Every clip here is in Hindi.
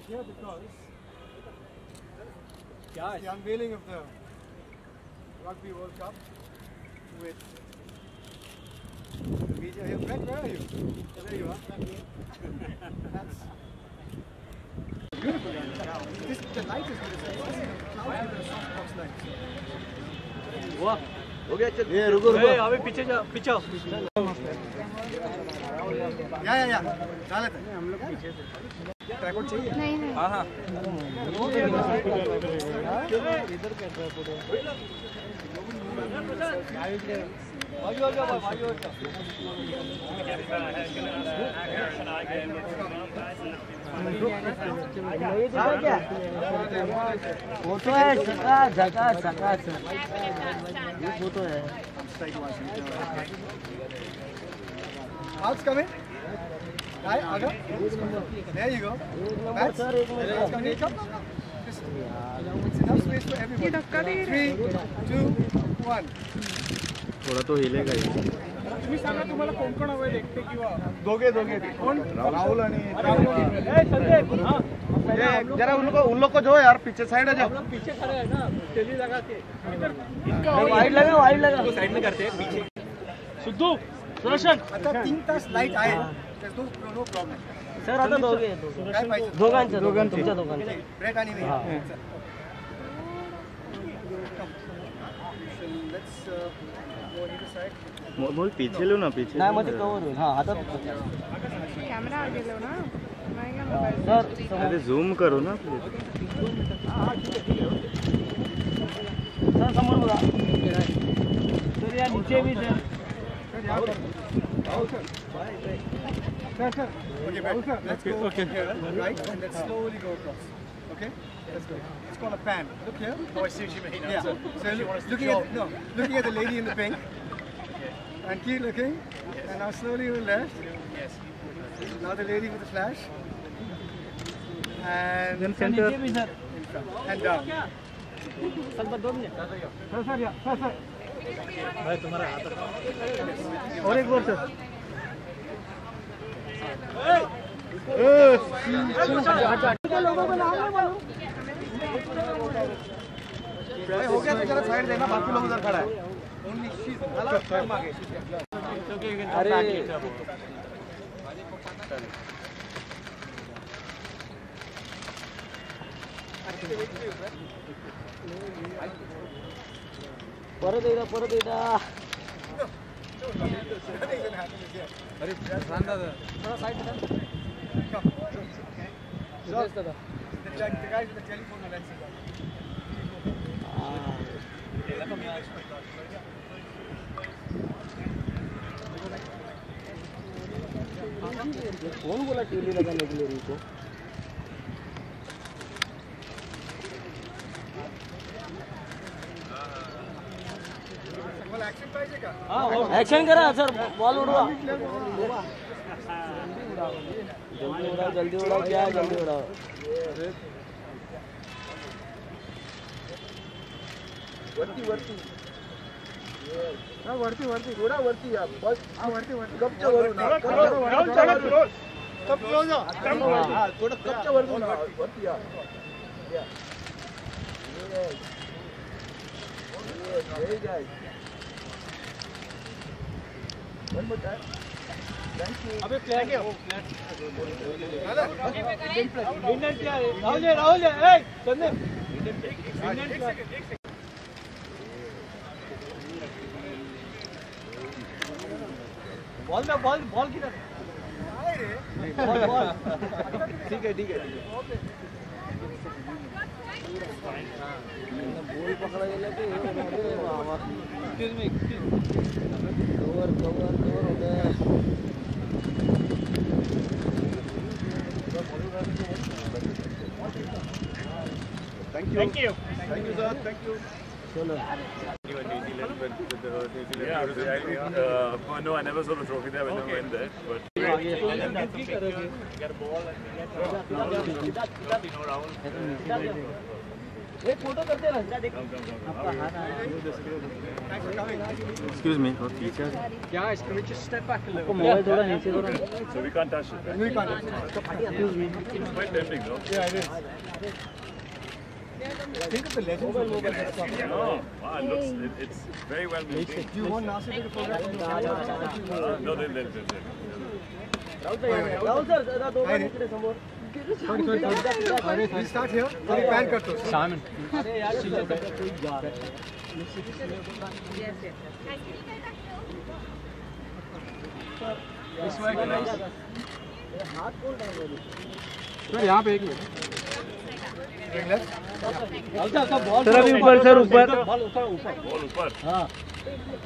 here because it's the unveiling of the Rugby World Cup with the media here. Brett, where are you? There you are. That's beautiful. The light is good. Clouds give it a softbox light. वाह हो गया चल ये रुको रुको अबे पीछे जा पीछे आओ या चालत है हम लोग पीछे से ट्रैकआउट चाहिए नहीं हां हां इधर क्या ट्रैकआउट है फोटो है झकास ये फोटो है Outs come in. Right, Aga. There you go. That's it's coming in. It's enough space for everyone. 3, 2, 1. थोड़ा तो हिलेगा ही तुम्ही सांगा तुम्हाला कोण कोण हवंय देखते किंवा दोगे कोण राहुल आणि ए संदीप हां जरा उन लोग को जो यार पीछे साइड आ जाओ हम लोग पीछे खड़े हैं ना तेली लगा के वाइड लगा तो साइड में करते हैं पीछे सिद्धू सुदर्शन आता 3 तास लाईट आहे त्यात नो प्रॉब्लेम सर आता दोघे काय पाहिजे दोघांचं तुमच्या दोघांचं ब्रेट आणि मी लेट्स गो इन साइड मोल पीछे लो ना पीछे नाही मध्ये कव्हर होईल हां आता कॅमेरा गेलो ना नाही का मोबाईल सर अरे झूम करो ना प्लीज सर समोर बघा सर या नीचे भी sir Sir. Okay, let's go here, right, and let's slowly go across. Okay, let's go. It's called a pan. Look here. Oh, I see what you mean. Yeah. So looking at the lady in the pink, and keep looking, and now slowly to the left. Yes. Now the lady with the flash, and then center in front and down. Sir. भाई तुम्हारा हाथ और एक बार सर हो गया तो जरा साइड देना बाकी लोग उधर खड़ा है अरे परत एकदा अरे सांगा थोड़ा साइड में come so the guys with the telephone are let's कौन बोला टीवी लगाने के लिए इनको एक्शन पाहिजे का एक्शन करा सर बॉल उड़वा जल्दी उड़ाओ क्या है जल्दी उड़ाओ वरती थोड़ा वरती या बस वरती कपच्या वरून कप क्लोज हां थोड़ा कपच्या वरून वरती या ये guys one more time thank you अबे फ्लैग है वो इंडियन क्या है राहुल ए संदीप इंडियन क्या बॉल किधर बॉल ठीक है बॉल पकड़ा गेला की एक्सक्यूज मी कवर होता है thank you sir thank you चलो No, I never saw the trophy there. I never went there. But get a ball and get एक फोटो करते ना Excuse me, teacher. Guys, can we just step back a little? Mobile थोड़ा नीचे करो So we can't touch it. Right? We can't. It's quite tempting, though. Yeah, it is. Think of the legends of mobile. No, wow, it's very well maintained. Do you want Nasir to photograph? No, they'll. Rahul sir जरा 2 मिनट के समोर We start here. Sorry, pan cut to. Simon. अरे यार कोई जा रहा है हाथ कौन डाल रहा है सर यहाँ पे एक मिनट सर अभी ऊपर सर ऊपर Ball ऊपर. हाँ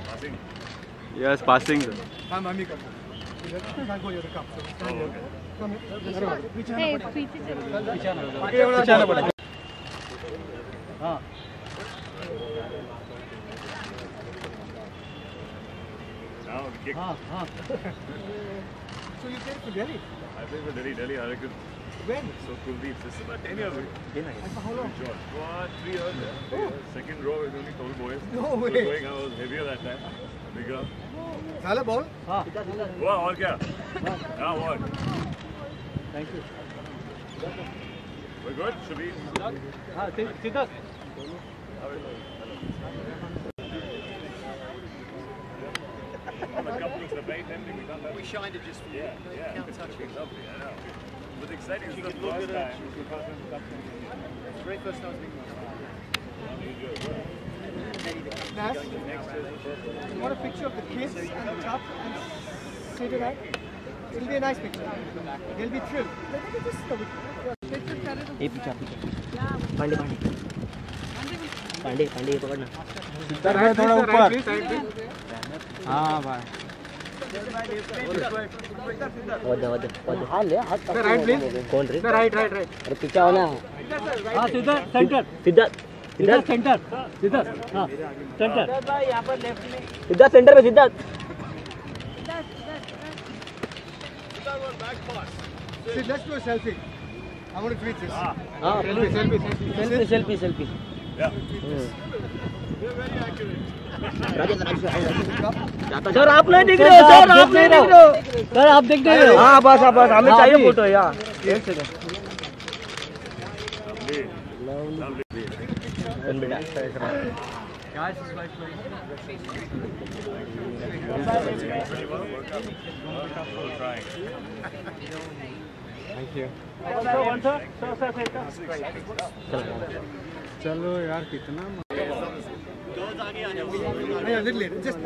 Passing. Yes, passing. हाँ मम्मी कर can't go here to come. So stand here. Come here. पीछे आना पड़ेगा. हाँ Now the kick. हाँ हाँ So you played for Delhi? I played for Delhi Hurricanes. When? So Kuldeep, this is about 10 years ago. And for how long? Sure. 3 years. Yeah. Second row is only tall boys. No So way. going, I was heavier that time. Bigger. Zala ball? हाँ Wow, और क्या? Now what? Thank you We're good? Should we? हाँ Siddharth The cup looks very tempting. We shined it just for you. Yeah. It's actually lovely. I know. But exciting. It's the first time. Very first time being Nas, you want a picture of the kids and the cup and say to that? It'll be a nice picture. They'll be thrilled. ये पीछा पीछा पांडे पांडे पांडे पांडे पकड़ना Sir, थोड़ा ऊपर. हाँ भाई. वध हाँ ले हाथ राइट प्लीज. कौन रे राइट. अरे पीछा होना हाँ सिद्धार्थ सेंटर सिद्धार्थ सेंटर सिद्धार्थ हाँ सेंटर भाई यहाँ पर लेफ्ट में सिद्धार्थ सेंटर में Siddharth See, let's do a selfie. I want to tweet this. हाँ सेल्फी Yeah. सर आप नहीं दिख रहे हो सर आप देख रहे हो हाँ बस हमें चाहिए फोटो यार एक second Guys, it's like Trying. Thank you. चलो यार कितना Yeah, a little later. Just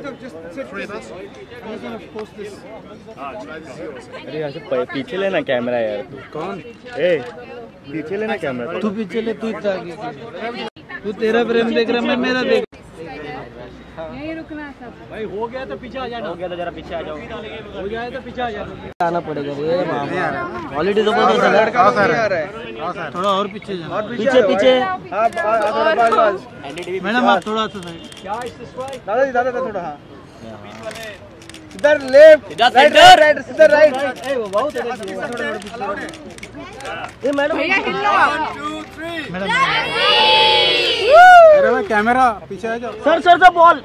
sit with us. I'm just going to post this. अरे यहाँ से पीछे लेना कैमरा यार तू कौन ए पीछे लेना कैमरा तू पीछे ले तू इतना आगे तू तेरा प्रेम देख रहा मैं मेरा देख यहीं रुकना सब. भाई हो गया तो पीछे आ जाना हो गया तो जरा पीछे आ जाओ हो जाए तो पीछे आ जाना आना पड़ेगा रे क्वालिटी जबरदस्त है थोड़ा और पीछे जाना पीछे मैडम आप थोड़ा सा साइड दादा थोड़ा हाँ. इधर लेफ्ट राइट इधर राइट. ये मैडम भैया हिलो आप. अरे भाई कैमरा पीछे आ जाओ. सर बॉल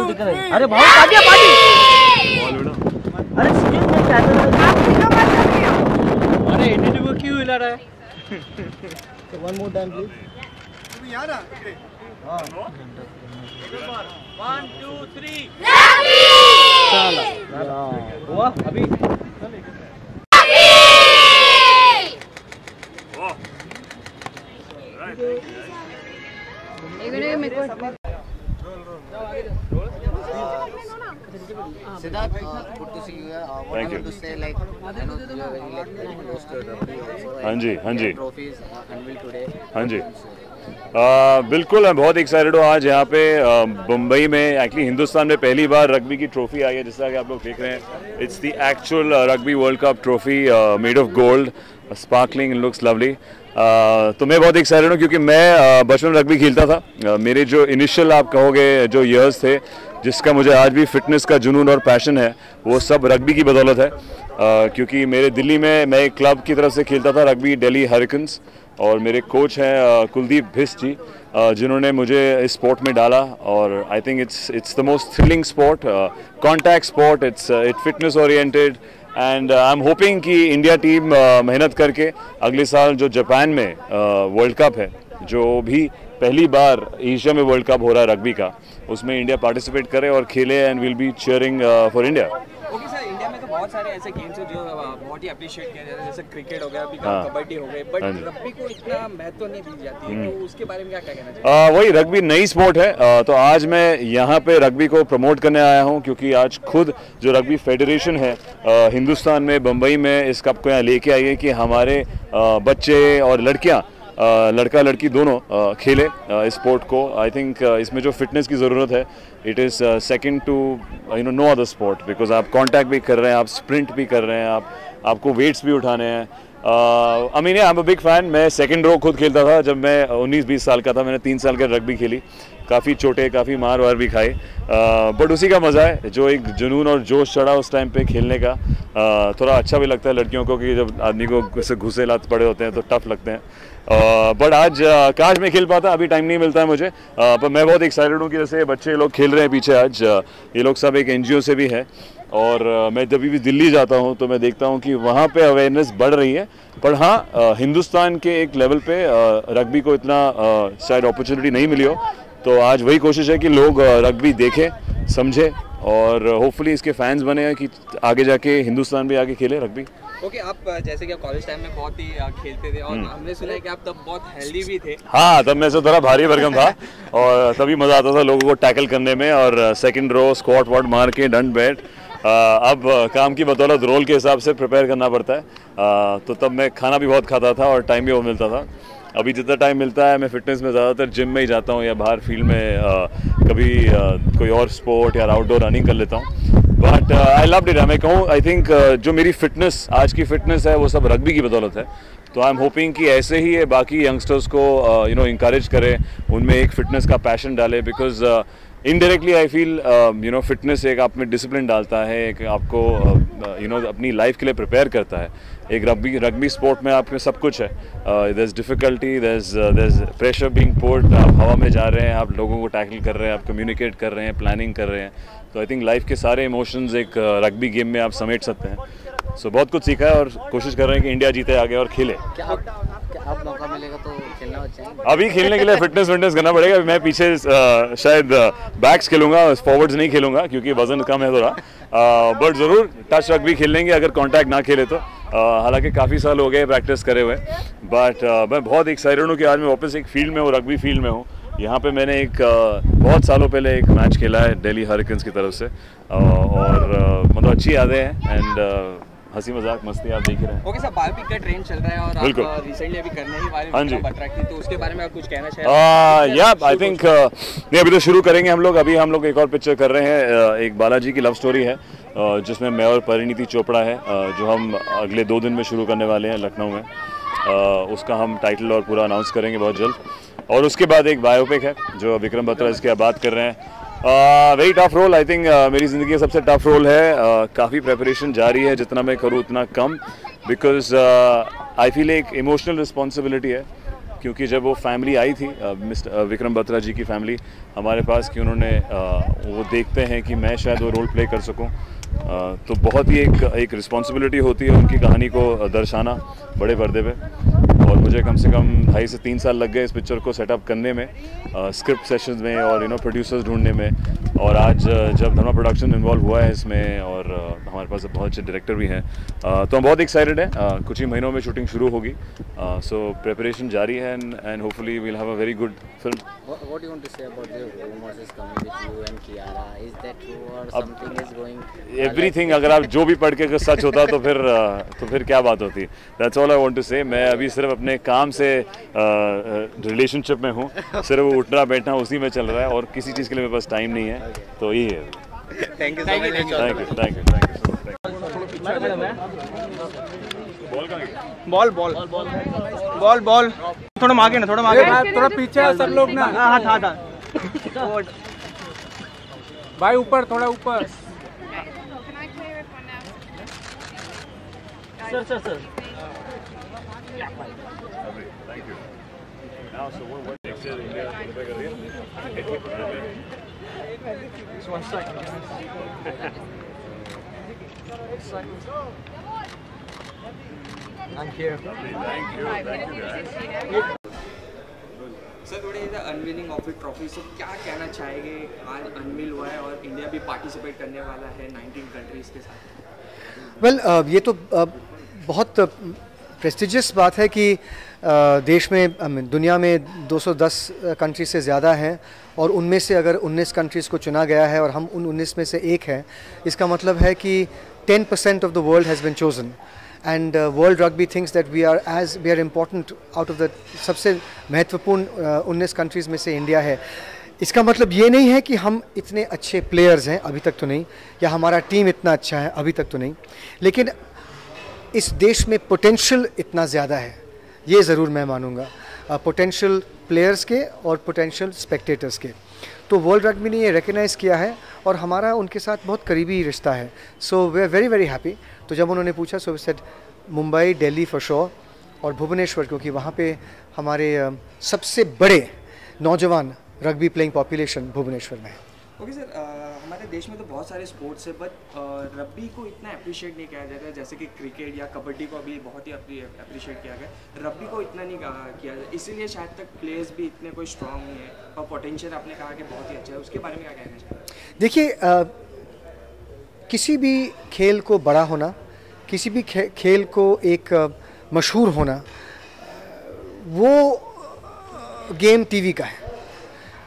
दिख रहा है अरे बहुत पार्टी अरे सीरियस में कैमरा आप हिलो मत करिए. अरे एडिट को क्यों हिला रहा है वन मोर टाइम प्लीज. तुम्ही या ना इकडे. हां 1 2 3 चला हुआ अभी Oh. Right. एक मेरे को Siddharth, good to see you here. What Thank I you. want to say, like, I know you are very like close to Rugby also. हाँ जी. Trophies unveiled today. हाँ जी. बिल्कुल मैं बहुत एक्साइटेड हूँ आज यहाँ पे मुंबई में एक्चुअली हिंदुस्तान में पहली बार रग्बी की ट्रॉफी आई है जैसा कि आप लोग देख रहे हैं. It's the actual rugby world cup trophy made of gold sparkling looks lovely. तो मैं बहुत एक्साइटेड हूँ क्योंकि मैं बचपन रग्बी खेलता था. मेरे जो इनिशियल आप कहोगे जो ईयर्स थे जिसका मुझे आज भी फिटनेस का जुनून और पैशन है, वो सब रग्बी की बदौलत है। क्योंकि मेरे दिल्ली में मैं एक क्लब की तरफ से खेलता था रग्बी, दिल्ली हरिकेन्स, और मेरे कोच हैं कुलदीप भिस्ट जी, जिन्होंने मुझे इस स्पोर्ट में डाला। और I think it's the most thrilling sport, contact sport, it fitness oriented, and I am hoping कि इंडिया टीम मेहनत करके अगले साल जो जापान में वर्ल्ड कप है, जो भी पहली बार एशिया में वर्ल्ड कप हो रहा है रग्बी का, उसमें इंडिया पार्टिसिपेट करे और खेले, and will be cheering for India. Okay sir, India में तो बहुत सारे ऐसे गेम्स हैं जो बहुत ही अप्रिशिएट किया जाता है, जैसे क्रिकेट हो गया, अभी कबड्डी हो गई, बट रग्बी को इतना महत्व नहीं दी जाती है, तो उसके बारे में क्या कहना चाहिए? वही रग्बी नई स्पोर्ट है, तो आज मैं यहाँ पे रग्बी को प्रमोट करने आया हूँ, क्योंकि आज खुद जो रग्बी फेडरेशन है हिंदुस्तान में, बम्बई में इस कप को यहाँ लेके आई है कि हमारे बच्चे और लड़कियाँ, लड़का लड़की दोनों खेले इस स्पोर्ट को। आई थिंक इसमें जो फिटनेस की ज़रूरत है, it is second to no other sport, because आप कांटेक्ट भी कर रहे हैं, आप स्प्रिंट भी कर रहे हैं, आपको वेट्स भी उठाने हैं। I mean I am a big fan. मैं सेकंड रो खुद खेलता था जब मैं 19-20 साल का था। मैंने 3 साल का रग्बी खेली, काफ़ी चोटें, काफ़ी मार वार भी खाई, बट उसी का मज़ा है, जो एक जुनून और जोश चढ़ा उस टाइम पे खेलने का। थोड़ा अच्छा भी लगता है लड़कियों को कि जब आदमी को घुसे लात पड़े होते हैं तो टफ लगते हैं। बट आज काश मैं खेल पाता, अभी टाइम नहीं मिलता है मुझे, पर मैं बहुत एक्साइटेड हूँ कि जैसे बच्चे लोग खेल रहे हैं पीछे आज, ये लोग सब एक NGO से भी है, और मैं जब भी दिल्ली जाता हूँ तो मैं देखता हूँ कि वहाँ पे अवेयरनेस बढ़ रही है। पर हाँ, हिंदुस्तान के एक लेवल पे रग्बी को इतना शायद अपॉर्चुनिटी नहीं मिली हो, तो आज वही कोशिश है कि लोग रग्बी देखें, समझें, और होपफुली इसके फैंस बने कि आगे जाके हिंदुस्तान भी आगे खेले रग्बी। ओके, आप जैसे कि कॉलेज टाइम में बहुत ही खेलते थे, और हमने सुना है कि आप तब बहुत हेल्दी भी थे। हाँ, तब मैं से थोड़ा भारी भरकम था, और तभी मज़ा आता था लोगों को टैकल करने में, और सेकंड रो स्क्वाट वॉट मार के डंड बैठ। अब काम की बदौलत रोल के हिसाब से प्रिपेयर करना पड़ता है, तो तब मैं खाना भी बहुत खाता था और टाइम भी बहुत मिलता था। अभी जितना टाइम मिलता है मैं फिटनेस में ज़्यादातर जिम में ही जाता हूँ, या बाहर फील्ड में कभी कोई और स्पोर्ट या आउटडोर रनिंग कर लेता हूँ। But I loved it. मैं कहूँ, आई थिंक जो मेरी फिटनेस, आज की फिटनेस है, वो सब रग्बी की बदौलत है। तो आई एम होपिंग कि ऐसे ही ये बाकी यंगस्टर्स को इंकरेज करें, उनमें एक फिटनेस का पैशन डाले, because indirectly I feel fitness एक आप में डिसिप्लिन डालता है, एक आपको अपनी लाइफ के लिए प्रिपेयर करता है। एक रग्बी स्पोर्ट में आपके सब कुछ है, there is difficulty, there is pressure being put, आप हवा में जा रहे हैं, आप लोगों को टैकल कर रहे हैं, आप कम्युनिकेट कर रहे हैं, प्लानिंग कर रहे हैं। तो आई थिंक लाइफ के सारे इमोशंस एक रग्बी गेम में आप समेट सकते हैं। सो बहुत कुछ सीखा है, और कोशिश कर रहे हैं कि इंडिया जीते आगे और खेले। क्या आप मौका मिलेगा तो खेलना चाहेंगे? अभी खेलने के लिए फिटनेस करना पड़ेगा। मैं पीछे शायद बैक्स खेलूंगा, फॉरवर्ड्स नहीं खेलूंगा क्योंकि वजन कम है थोड़ा, बट ज़रूर टच रग्बी खेल लेंगे अगर कॉन्टैक्ट ना खेले तो। हालांकि काफ़ी साल हो गए प्रैक्टिस करे हुए, बट मैं बहुत एक्साइटेड हूँ कि आज मैं वापस एक फील्ड में हूँ, रग्बी फील्ड में हूँ। यहाँ पे मैंने एक बहुत सालों पहले एक मैच खेला है दिल्ली हरिकेन्स की तरफ से, और मतलब अच्छी यादें हैं, एंड हंसी मजाक मस्ती आप देख रहे हैं। ओके सर, बायोपिक का ट्रेंड चल रहा है, और आप रिसेंटली अभी करने ही वाले हाँ जी, तो उसके बारे में आप कुछ कहना चाहेंगे? या आई थिंक नहीं, अभी तो शुरू करेंगे हम लोग। अभी हम लोग एक और पिक्चर कर रहे हैं, एक बालाजी की लव स्टोरी है, जिसमें मैं और परिणीति चोपड़ा है, जो हम अगले 2 दिन में शुरू करने वाले हैं लखनऊ में। उसका हम टाइटल और पूरा अनाउंस करेंगे बहुत जल्द। और उसके बाद एक बायोपिक है जो विक्रम बत्रा इसकी आप बात कर रहे हैं। Very tough role, I think मेरी ज़िंदगी का सबसे टफ रोल है। काफ़ी प्रेपरेशन जारी है, जितना मैं करूँ उतना कम, बिकॉज आई फील एक इमोशनल रिस्पॉन्सिबिलिटी है, क्योंकि जब वो फैमिली आई थी मिस्टर विक्रम बत्रा जी की फैमिली हमारे पास, कि उन्होंने वो देखते हैं कि मैं शायद वो रोल प्ले कर सकूं, तो बहुत ही एक रिस्पॉन्सिबिलिटी होती है उनकी कहानी को दर्शाना बड़े पर्दे पे। और मुझे कम से कम 2.5 से 3 साल लग गए इस पिक्चर को सेटअप करने में, स्क्रिप्ट सेशंस में और प्रोड्यूसर्स ढूंढने में। और आज जब धर्मा प्रोडक्शन इन्वॉल्व हुआ है इसमें, और हमारे पास बहुत अच्छे डायरेक्टर भी हैं, तो हम बहुत एक्साइटेड हैं। कुछ ही महीनों में शूटिंग शुरू होगी, सो प्रिपरेशन जारी है, and hopefully we'll have a very good film. What do you want to say about the rumors is coming with you and Kiara? Is that true or something is going? Everything, अगर आप जो भी पढ़ के सच होता तो फिर क्या बात होती। That's all I want to say। मैं अभी सिर्फ अपने काम से रिलेशनशिप में हूँ, सिर्फ उठना बैठना उसी में चल रहा है, और किसी चीज़ के लिए मेरे पास टाइम नहीं है, तो यही है। Thank you, thank you, thank ball थोड़ा आगे ना, थोड़ा आगे, थोड़ा पीछे सब लोग ना। हाँ। भाई ऊपर थोड़ा ऊपर। Can I play with one now? Sir Thank you. Now, so what next year India qualify कर रही है? Just 1 second. I'm here. Thank you guys. Sir थोड़े अनविनिंग ऑफ इट ट्रॉफी से क्या कहना चाहेंगे? आज अनविल हुआ है और इंडिया भी पार्टिसिपेट करने वाला है 19 कंट्रीज के साथ। वेल ये तो बहुत प्रेस्टिजियस बात है कि देश में दुनिया में 210 कंट्री से ज़्यादा हैं और उनमें से अगर 19 कंट्रीज़ को चुना गया है और हम उन 19 में से एक हैं, इसका मतलब है कि 10% of the world has been chosen. And World Rugby thinks that we are important out of the सबसे महत्वपूर्ण 19 कंट्रीज़ में से इंडिया है। इसका मतलब ये नहीं है कि हम इतने अच्छे प्लेयर्स हैं, अभी तक तो नहीं, या हमारा टीम इतना अच्छा है, अभी तक तो नहीं, लेकिन इस देश में पोटेंशियल इतना ज़्यादा है, ये ज़रूर मैं मानूंगा, पोटेंशियल प्लेयर्स के और पोटेंशियल स्पेक्टेटर्स के। तो वर्ल्ड रग्बी ने ये रिकग्नाइज़ किया है और हमारा उनके साथ बहुत करीबी रिश्ता है। So we are very very happy. तो जब उन्होंने पूछा so we said Mumbai, Delhi for sure और भुवनेश्वर, क्योंकि वहाँ पे हमारे सबसे बड़े नौजवान रग्बी प्लेइंग पॉपुलेशन भुवनेश्वर में है। ओके सर, हमारे देश में तो बहुत सारे स्पोर्ट्स है, बट रग्बी को इतना अप्रिशिएट नहीं किया जाता है, जैसे कि क्रिकेट या कबड्डी को अभी बहुत ही अप्रिशिएट किया गया, रग्बी को इतना नहीं किया जाता, इसीलिए शायद तक प्लेयर्स भी इतने कोई स्ट्रांग नहीं है और पोटेंशियल आपने कहा कि बहुत ही अच्छा है, उसके बारे में क्या कहना चाहिए? देखिए, किसी भी खेल को बड़ा होना, किसी भी खेल को एक मशहूर होना, वो गेम टीवी का है।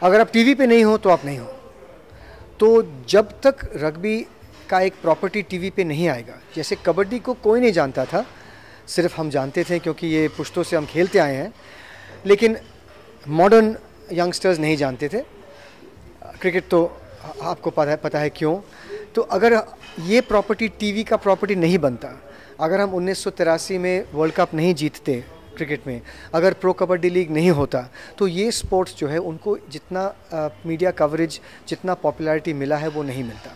अगर आप टीवी पे नहीं हो तो आप नहीं हो। तो जब तक रग्बी का एक प्रॉपर्टी टीवी पे नहीं आएगा, जैसे कबड्डी को कोई नहीं जानता था, सिर्फ हम जानते थे क्योंकि ये पुश्तों से हम खेलते आए हैं, लेकिन मॉडर्न यंगस्टर्स नहीं जानते थे। क्रिकेट तो आपको पता है क्यों। तो अगर ये प्रॉपर्टी टीवी का प्रॉपर्टी नहीं बनता, अगर हम 1983 में वर्ल्ड कप नहीं जीतते क्रिकेट में, अगर प्रो कबड्डी लीग नहीं होता, तो ये स्पोर्ट्स जो है उनको जितना मीडिया कवरेज, जितना पॉपुलैरिटी मिला है वो नहीं मिलता।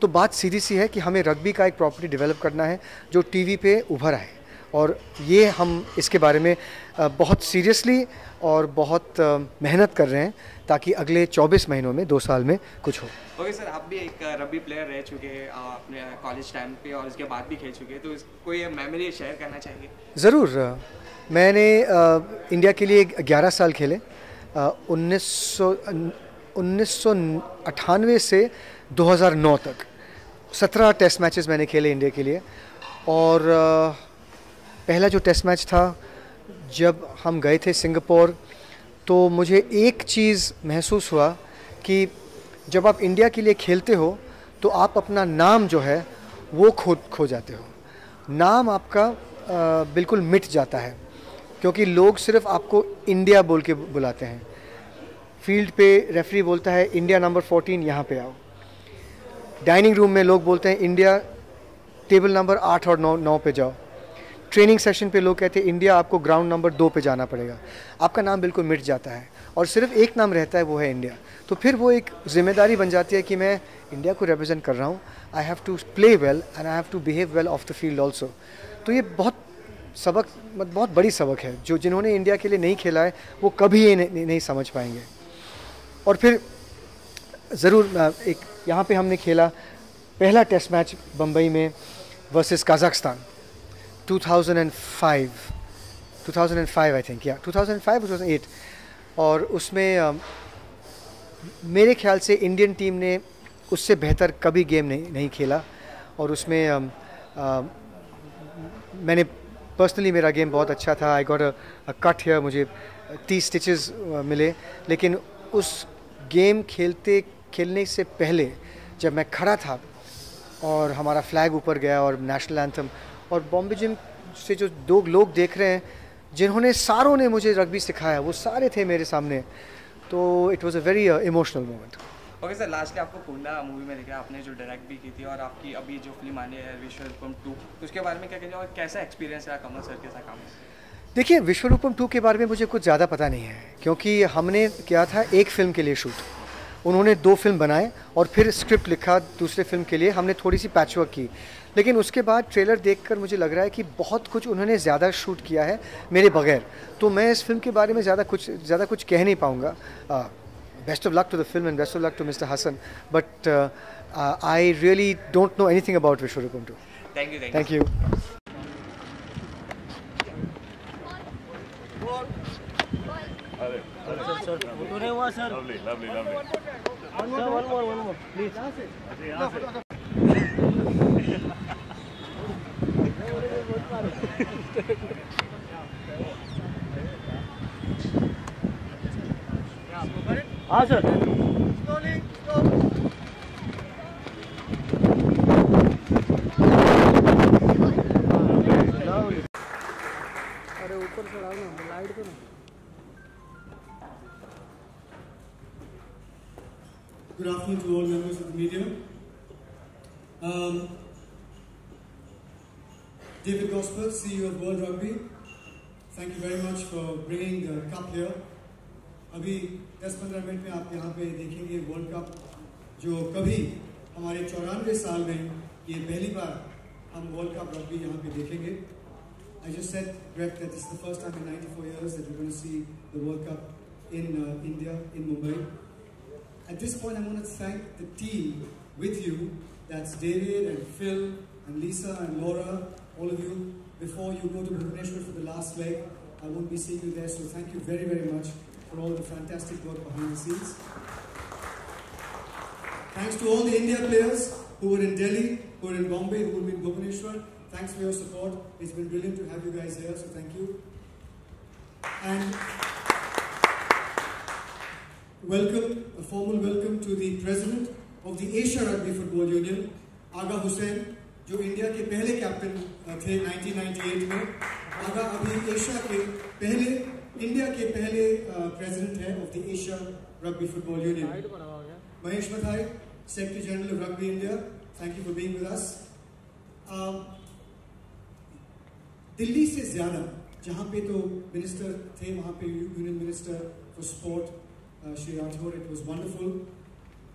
तो बात सीधी सी है कि हमें रग्बी का एक प्रॉपर्टी डेवलप करना है जो टीवी पे उभर आए, और ये हम इसके बारे में बहुत सीरियसली और बहुत मेहनत कर रहे हैं ताकि अगले 24 महीनों में, 2 साल में कुछ हो। ओके सर, आप भी एक रग्बी प्लेयर रह चुके हैं अपने कॉलेज टाइम पे और उसके बाद भी खेल चुके हैं, तो कोई मेमोरी शेयर करना चाहेंगे? ज़रूर। मैंने इंडिया के लिए 11 साल खेले, 1998 से 2009 तक 17 टेस्ट मैचेस मैंने खेले इंडिया के लिए। और पहला जो टेस्ट मैच था जब हम गए थे सिंगापुर, तो मुझे एक चीज़ महसूस हुआ कि जब आप इंडिया के लिए खेलते हो तो आप अपना नाम जो है वो खो जाते हो। नाम आपका बिल्कुल मिट जाता है, क्योंकि लोग सिर्फ आपको इंडिया बोल के बुलाते हैं। फील्ड पे रेफरी बोलता है इंडिया नंबर 14 यहाँ पे आओ। डाइनिंग रूम में लोग बोलते हैं इंडिया टेबल नंबर 8 और 9 पे जाओ। ट्रेनिंग सेशन पे लोग कहते हैं इंडिया आपको ग्राउंड नंबर 2 पे जाना पड़ेगा। आपका नाम बिल्कुल मिट जाता है और सिर्फ एक नाम रहता है, वो है इंडिया। तो फिर वो एक जिम्मेदारी बन जाती है कि मैं इंडिया को रिप्रेजेंट कर रहा हूँ। I have to play well and I have to behave well off the field also. तो ये बहुत बड़ी सबक है, जो जिन्होंने इंडिया के लिए नहीं खेला है वो कभी ये नहीं समझ पाएंगे। और फिर ज़रूर एक यहाँ पे हमने खेला पहला टेस्ट मैच बम्बई में वर्सेस कज़ाकिस्तान 2005 आई थिंक, या 2005 2008। और उसमें मेरे ख्याल से इंडियन टीम ने उससे बेहतर कभी गेम नहीं खेला। और उसमें मैंने पर्सनली, मेरा गेम बहुत अच्छा था। I got a cut here, मुझे 30 स्टिचेस मिले। लेकिन उस गेम खेलने से पहले जब मैं खड़ा था और हमारा फ्लैग ऊपर गया और नेशनल एंथम, और बॉम्बे जिम से जो 2 लोग देख रहे हैं जिन्होंने सारों ने मुझे रग्बी सिखाया, वो सारे थे मेरे सामने। तो it was a very emotional moment. Okay sir, lastly आपको कुंडा मूवी में देखा, आपने जो डायरेक्ट भी की थी, और आपकी अभी जो फिल्म आने है विश्वरूपम 2, तो उसके बारे में क्या कहते हैं और कैसा एक्सपीरियंस रहा कमल सर के साथ काम? देखिए, विश्वरूपम 2 के बारे में मुझे कुछ ज़्यादा पता नहीं है, क्योंकि हमने किया था एक फ़िल्म के लिए शूट उन्होंने 2 फिल्म बनाए और फिर स्क्रिप्ट लिखा दूसरे फिल्म के लिए, हमने थोड़ी सी पैचवर्क की, लेकिन उसके बाद ट्रेलर देखकर मुझे लग रहा है कि बहुत कुछ उन्होंने ज़्यादा शूट किया है मेरे बगैर, तो मैं इस फिल्म के बारे में ज़्यादा कुछ कह नहीं पाऊँगा. Best of luck to the film and best of luck to Mr. Hassan, but I really don't know anything about Vishwarukum too. Thank you. Thank you. Sir, photo नहीं हुआ sir. Lovely. One more, please. हाँ सर. Slowly, slow. अरे ऊपर चढ़ाओ ना, लाइट को ना. Good afternoon to all members of the media. David Gosper, CEO of World Rugby, thank you very much for bringing the cup here. अभी 10-15 मिनट में आप यहाँ पे देखेंगे वर्ल्ड कप, जो कभी हमारे 94 साल में ये पहली बार हम वर्ल्ड कप रग्बी यहाँ पे देखेंगे. I just said, Brett, that this is the first time in 94 years that we're going to see the World Cup in India, in Mumbai. At this point, I want to thank the team with you. That's David and Phil and Lisa and Laura, all of you. Before you go to Bhubaneswar for the last leg, I won't be seeing you there, so thank you very, very much for all the fantastic work behind the scenes. Thanks to all the India players who were in Delhi, who were in Bombay, who were in Bhubaneswar. Thanks for your support. It's been brilliant to have you guys here, so thank you. And welcome, a formal welcome to the President of the Asia Rugby Football Union, Aga Hussain, जो इंडिया के पहले कैप्टन थे 1998 में. आगा अभी एशिया के पहले, इंडिया के पहले प्रेसिडेंट है of the Asia rugby football union. Mahesh Mathai, secretary general of rugby India, thank you for being with us. Delhi से ज़्यादा जहाँ पे तो मिनिस्टर थे, वहाँ पे union minister for sport Shri Rathore, it was wonderful.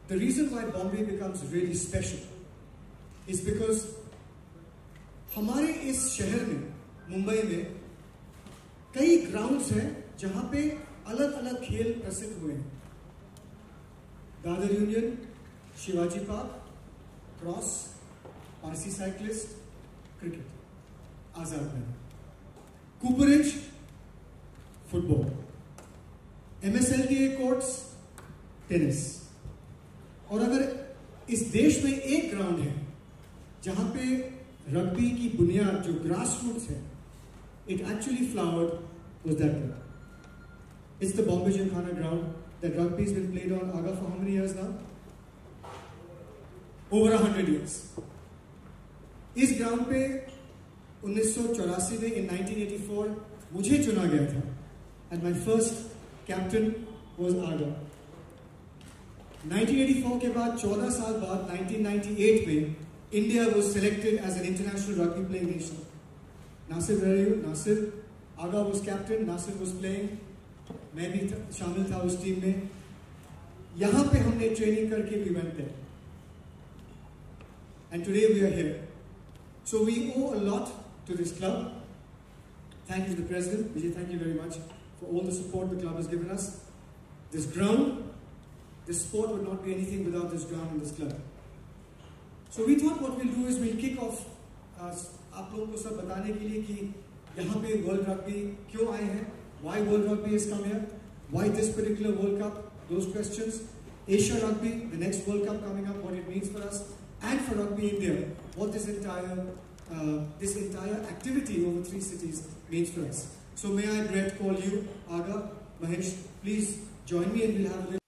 The reason why Bombay becomes really special is because हमारे इस शहर में, मुंबई में, कई ग्राउंड्स हैं जहाँ पे अलग अलग खेल प्रसिद्ध हुए हैं. Dadar Union, Shivaji Park, Cross, Parsi Cyclist, cricket, Azad Maidan, Cooperage, football, MSLTA courts, tennis. और अगर इस देश में एक ग्राउंड है जहां पे रग्बी की बुनियाद, जो ग्रास रूट्स है, it actually flowered was that ground. It's the Bombay Gymkhana ground that rugby has been played on. Aga for how many years now? Over 100 years. इस ग्राउंड पे 1984 में, इन 1984, मुझे चुना गया था and my first captain was Aga. 1984 के बाद 14 साल बाद 1998 में India was selected as an international rugby playing nation. Nasir where are you? Nasir, Agha was captain, Nasir was playing, मैं भी शामिल था उस टीम में. यहां पे हमने ट्रेनिंग करके we went there and today we are here. So we owe a lot to this club. Thank you to the President. Vijay, thank you very much for all the support the club has given us. This ground, this sport would not be anything without this ground and this club. So we thought what we'll do is we'll kick off आप लोगों को सब बताने के लिए कि यहाँ पे वर्ल्ड रग्बी क्यों आए हैं, why world rugby has come here, why this particular World Cup, those questions. Asia Rugby, the next World Cup coming up, what it means for us, and for Rugby India, what this entire activity over 3 cities means for us. So may I, Brett, call you, Aga, Mahesh, please join me and we'll have a little